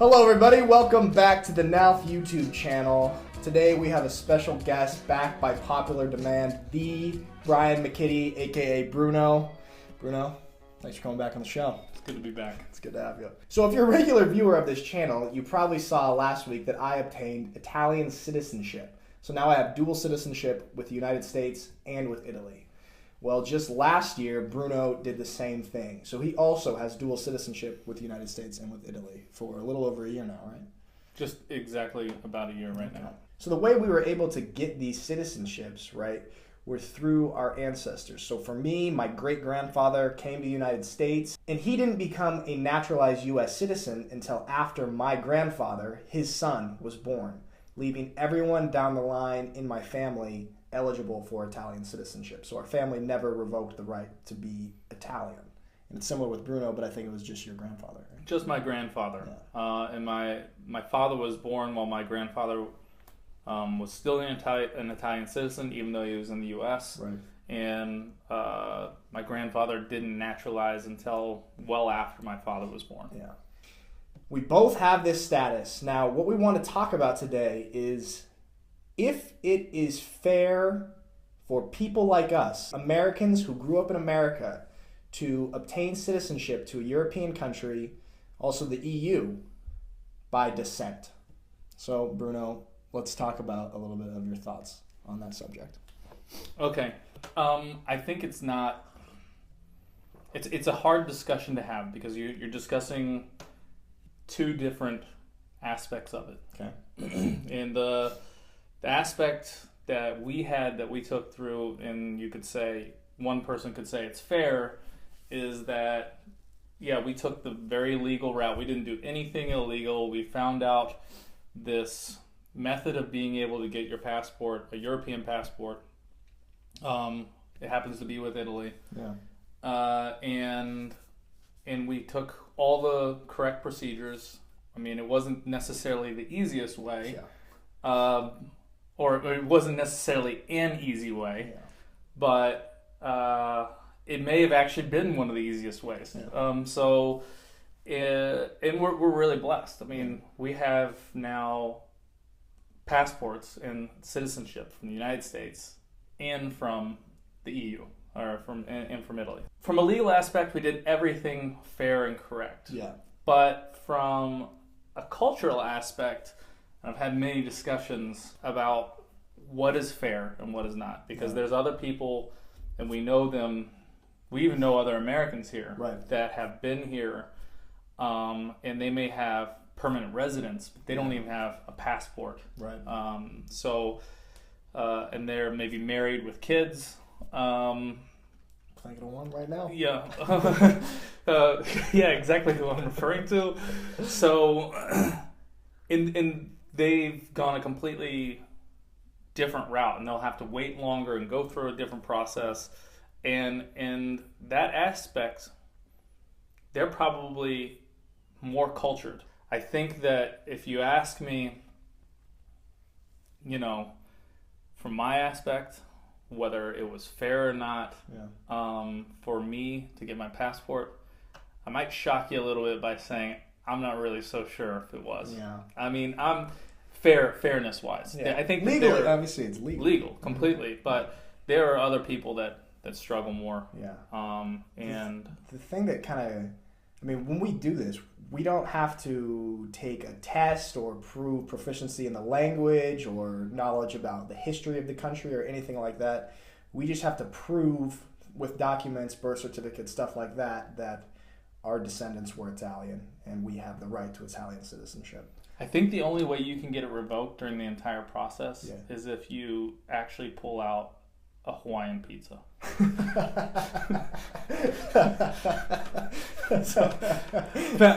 Hello everybody, welcome back to the NALF YouTube channel. Today we have a special guest back by popular demand, the Brian McKitty, aka Bruno. Bruno, thanks for coming back on the show. It's good to be back. It's good to have you. So if you're a regular viewer of this channel, you probably saw last week that I obtained Italian citizenship. So now I have dual citizenship with the United States and with Italy. Well, just last year, Bruno did the same thing. So he also has dual citizenship with the United States and with Italy for a little over a year now, right? Just exactly about a year right now. So the way we were able to get these citizenships, right, were through our ancestors. So for me, my great-grandfather came to the United States, and he didn't become a naturalized U.S. citizen until after my grandfather, his son, was born, leaving everyone down the line in my family eligible for Italian citizenship. So our family never revoked the right to be Italian. And it's similar with Bruno, but I think it was just your grandfather. Right? Just my grandfather. Yeah. And my father was born while my grandfather was still an Italian citizen, even though he was in the U.S. Right. And my grandfather didn't naturalize until well after my father was born. Yeah. We both have this status. Now, what we want to talk about today is if it is fair for people like us, Americans who grew up in America, to obtain citizenship to a European country, also the EU, by descent. So, Bruno, let's talk about a little bit of your thoughts on that subject. Okay. I think it's not... It's a hard discussion to have because you're discussing two different aspects of it. Okay. And the aspect that we took through, and you could say, one person could say it's fair, is that, yeah, we took the very legal route. We didn't do anything illegal. We found out this method of being able to get your passport, a European passport. It happens to be with Italy. Yeah. And we took all the correct procedures. I mean, it wasn't necessarily the easiest way. Yeah. Or it wasn't necessarily an easy way, Yeah. but it may have actually been one of the easiest ways. Yeah. And we're really blessed. I mean, we have now passports and citizenship from the United States and from the EU, or from Italy. From a legal aspect, we did everything fair and correct. Yeah. But from a cultural aspect, I've had many discussions about what is fair and what is not, because there's other people, and we know them. We even know other Americans here that have been here, and they may have permanent residence, but they don't even have a passport. Right. And they're maybe married with kids. Thinking of one right now. Yeah. Yeah, exactly who I'm referring to. So, they've gone a completely different route, and they'll have to wait longer and go through a different process. And that aspect, they're probably more cultured. I think that if you ask me, from my aspect, whether it was fair or not, for me to get my passport, I might shock you a little bit by saying I'm not really so sure if it was. Yeah. I mean, I'm fairness wise. Yeah. I think legally, obviously, it's legal. Legal, completely. Mm-hmm. But there are other people that struggle more. Yeah. And the thing that when we do this, we don't have to take a test or prove proficiency in the language or knowledge about the history of the country or anything like that. We just have to prove with documents, birth certificates, stuff like that, that our descendants were Italian and we have the right to Italian citizenship. I think the only way you can get it revoked during the entire process is if you actually pull out a Hawaiian pizza.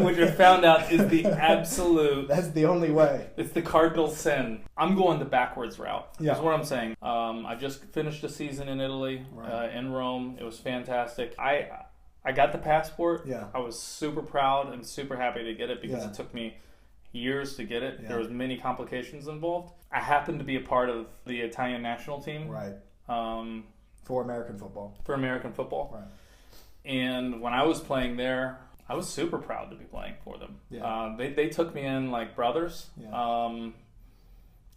What you're found out is the absolute... That's the only way. It's the cardinal sin. I'm going the backwards route. Yeah. That's what I'm saying. I just finished a season in Italy, in Rome. It was fantastic. I got the passport. Yeah. I was super proud and super happy to get it because it took me years to get it. Yeah. There was many complications involved. I happened to be a part of the Italian national team. Right. For American football. For American football. Right. And when I was playing there, I was super proud to be playing for them. Yeah. They took me in like brothers, Yeah.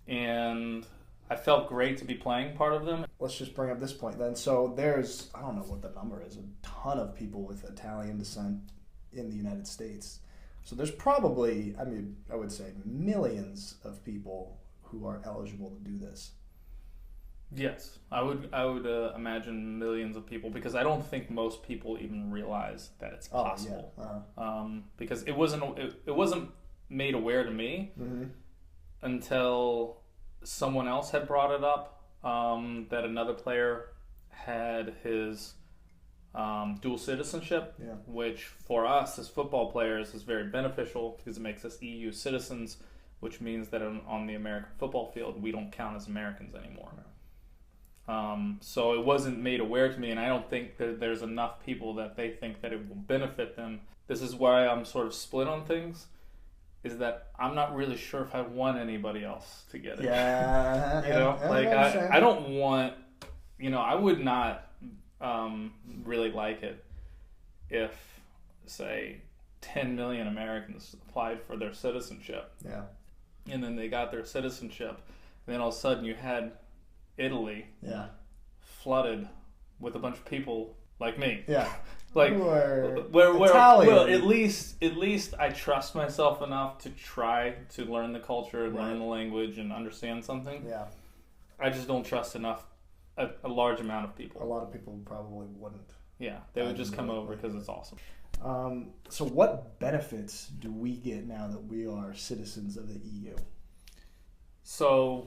and I felt great to be playing part of them. Let's just bring up this point then. So there's, I don't know what the number is, a ton of people with Italian descent in the United States. So there's probably, I mean, I would say millions of people who are eligible to do this. Yes, I would imagine millions of people, because I don't think most people even realize that it's possible. Yeah. Because it wasn't made aware to me until someone else had brought it up, that another player had his dual citizenship, which for us as football players is very beneficial because it makes us EU citizens, which means that on the American football field we don't count as Americans anymore. So it wasn't made aware to me, and I don't think that there's enough people that they think that it will benefit them. This is why I'm sort of split on things, is that I'm not really sure if I want anybody else to get it. Yeah. You know, like I don't want, you know, I would not really like it if, say, 10 million Americans applied for their citizenship. Yeah. And then they got their citizenship, and then all of a sudden you had Italy flooded with a bunch of people like me. Yeah. Like where well, at least I trust myself enough to try to learn the culture, learn the language, and understand something. Yeah. I just don't trust enough a large amount of people. A lot of people probably wouldn't. Yeah, they would just come over because it's awesome. So what benefits do we get now that we are citizens of the EU? So,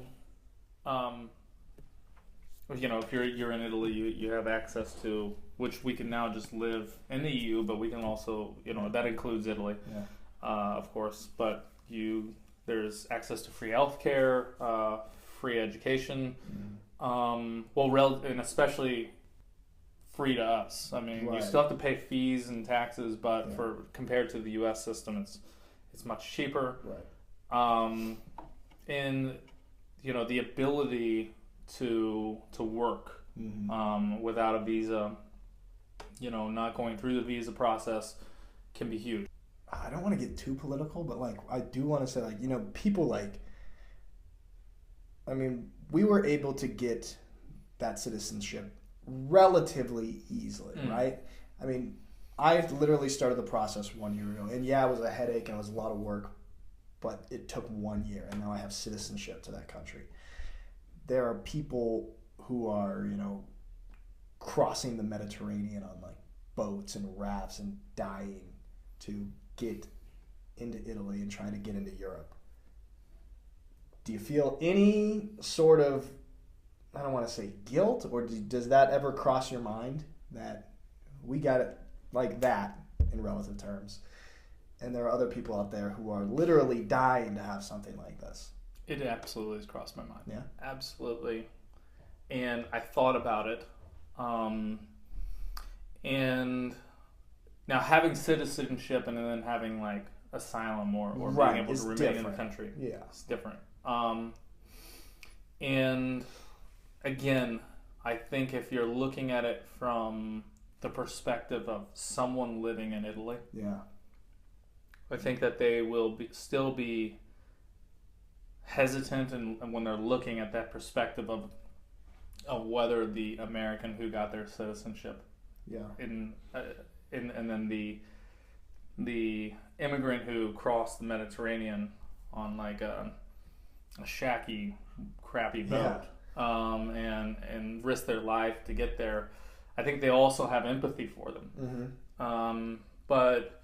you know, if you're in Italy, you have access to, which we can now just live in the EU, but we can also, you know, that includes Italy, of course. But there's access to free healthcare, free education, and especially free to us. I mean, you still have to pay fees and taxes, but compared to the U.S. system, it's much cheaper. Right. And you know, the ability to work without a visa, you know, not going through the visa process can be huge. I don't want to get too political, but like I do want to say, like, you know, people like, I mean, we were able to get that citizenship relatively easily, right? I mean, I literally started the process 1 year ago, and it was a headache and it was a lot of work, but it took 1 year, and now I have citizenship to that country. There are people who are, you know, crossing the Mediterranean on like boats and rafts and dying to get into Italy and trying to get into Europe. Do you feel any sort of, I don't want to say guilt, or does that ever cross your mind that we got it like that in relative terms, and there are other people out there who are literally dying to have something like this? It absolutely has crossed my mind. Yeah. Absolutely. And I thought about it. And now having citizenship and then having like asylum or being able to remain in the country. Yeah. It's different. And again, I think if you're looking at it from the perspective of someone living in Italy, I think that they will still be hesitant, and when they're looking at that perspective of whether the American who got their citizenship, and then the immigrant who crossed the Mediterranean on like a shaky, crappy boat, and risked their life to get there. I think they also have empathy for them, but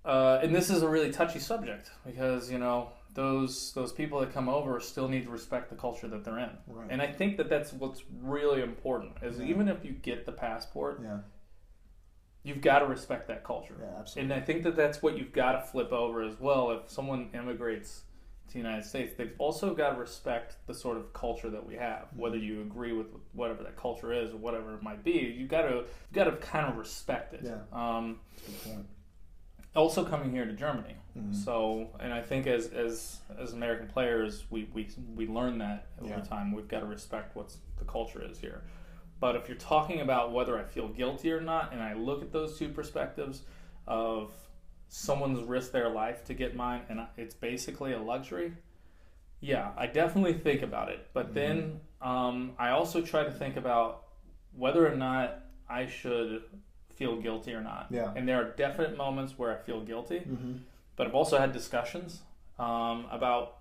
and this is a really touchy subject because, you know, those people that come over still need to respect the culture that they're in. Right. And I think that that's what's really important is even if you get the passport, you've got to respect that culture. Yeah, absolutely. And I think that that's what you've got to flip over as well. If someone immigrates to the United States, they've also got to respect the sort of culture that we have, whether you agree with whatever that culture is or whatever it might be. You've got to kind of respect it. Yeah. That's a good point. Also coming here to Germany. So, and I think as American players, we learn that over time. We've got to respect what the culture is here. But if you're talking about whether I feel guilty or not, and I look at those two perspectives, of someone's risked their life to get mine, and it's basically a luxury. Yeah, I definitely think about it. But then I also try to think about whether or not I should feel guilty or not. Yeah. And there are definite moments where I feel guilty, but I've also had discussions about,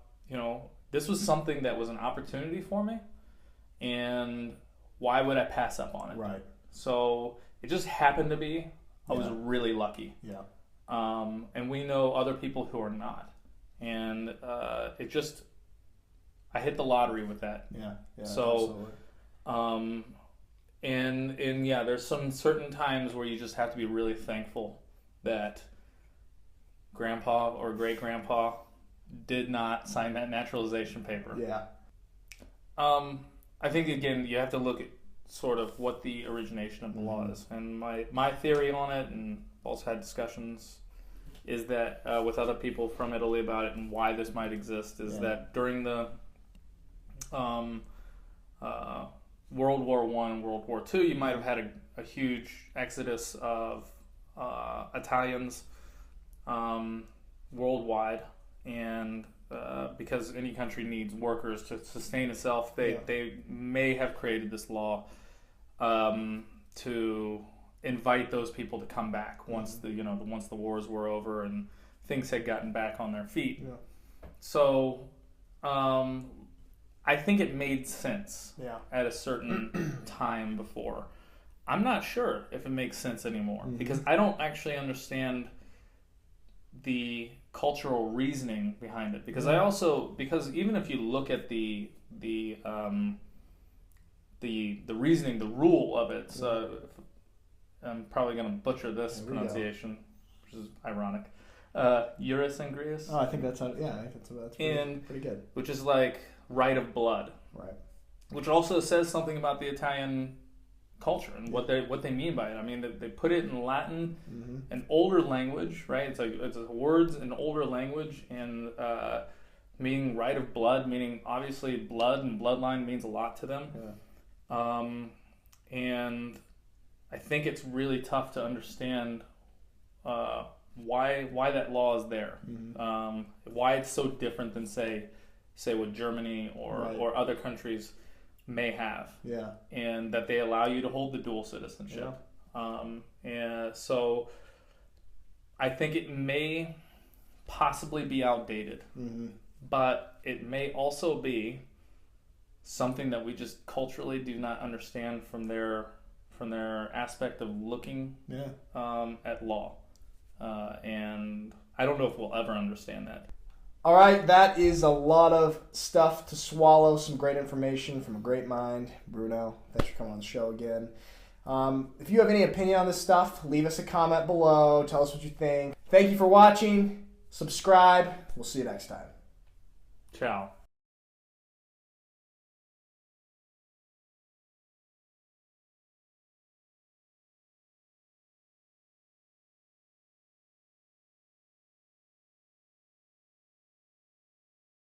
this was something that was an opportunity for me, and why would I pass up on it? Right. So it just happened to be, I was really lucky. Yeah. And we know other people who are not. And I hit the lottery with that. Yeah. So, absolutely. And yeah, there's some certain times where you just have to be really thankful that grandpa or great grandpa did not sign that naturalization paper. Yeah. I think again you have to look at sort of what the origination of the law is, and my theory on it, and also had discussions, is that with other people from Italy about it and why this might exist is that during the World War I and World War II, you might have had a huge exodus of Italians worldwide, and because any country needs workers to sustain itself, they may have created this law to invite those people to come back once once the wars were over and things had gotten back on their feet. Yeah. So I think it made sense at a certain time before. I'm not sure if it makes sense anymore because I don't actually understand the cultural reasoning behind it. Because because even if you look at the reasoning, the rule of it, I'm probably going to butcher this pronunciation, which is ironic. Iuris Angrius. Oh, I think that's pretty good. Which is like right of blood. Right. Which also says something about the Italian culture and what they mean by it. I mean, they put it in Latin, an older language, right? It's words in older language, and meaning right of blood, meaning obviously blood and bloodline means a lot to them. Yeah. And I think it's really tough to understand why that law is there, why it's so different than say what Germany or other countries may have, and that they allow you to hold the dual citizenship. And so I think it may possibly be outdated, but it may also be something that we just culturally do not understand from their aspect of looking at law, and I don't know if we'll ever understand that. All right, that is a lot of stuff to swallow. Some great information from a great mind, Bruno. Thanks for coming on the show again. If you have any opinion on this stuff, leave us a comment below. Tell us what you think. Thank you for watching. Subscribe. We'll see you next time. Ciao.